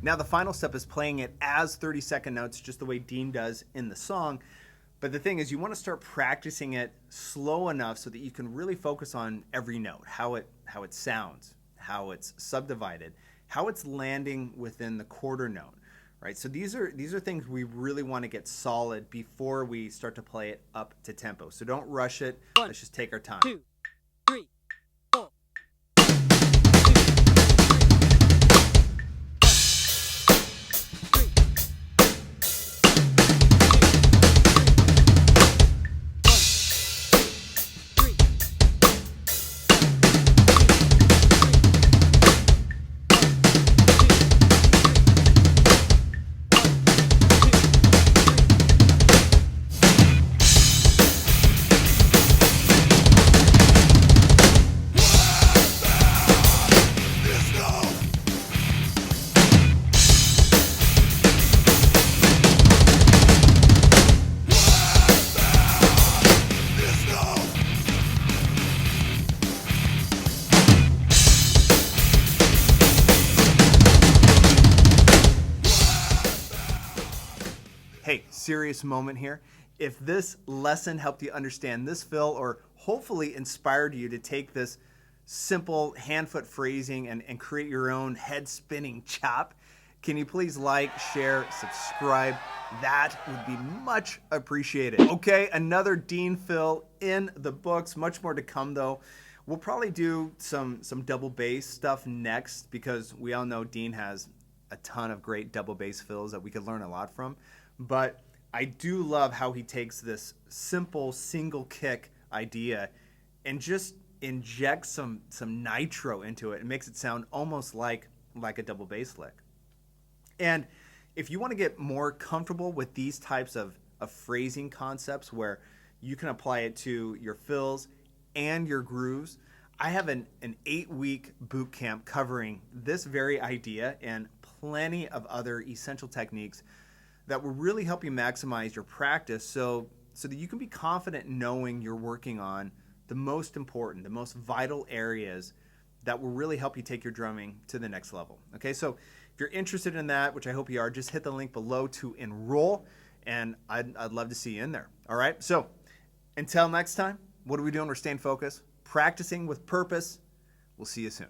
Now the final step is playing it as 30-second notes, just the way Deen does in the song. But the thing is, you want to start practicing it slow enough so that you can really focus on every note, how it sounds, how it's subdivided, how it's landing within the quarter note, right? So these are things we really want to get solid before we start to play it up to tempo. So don't rush it. Let's just take our time. 2, 3, 4. Hey, serious moment here. If this lesson helped you understand this fill, or hopefully inspired you to take this simple hand-foot phrasing and create your own head-spinning chop, can you please like, share, subscribe? That would be much appreciated. Okay, another Deen fill in the books. Much more to come though. We'll probably do some double bass stuff next, because we all know Deen has a ton of great double bass fills that we could learn a lot from. But I do love how he takes this simple single kick idea and just injects some nitro into it and makes it sound almost like a double bass lick. And if you want to get more comfortable with these types of phrasing concepts where you can apply it to your fills and your grooves, I have an 8-week boot camp covering this very idea and plenty of other essential techniques that will really help you maximize your practice so that you can be confident knowing you're working on the most important, the most vital areas that will really help you take your drumming to the next level. Okay, so if you're interested in that, which I hope you are, just hit the link below to enroll, and I'd love to see you in there. All right, so until next time, what are we doing? We're staying focused, practicing with purpose. We'll see you soon.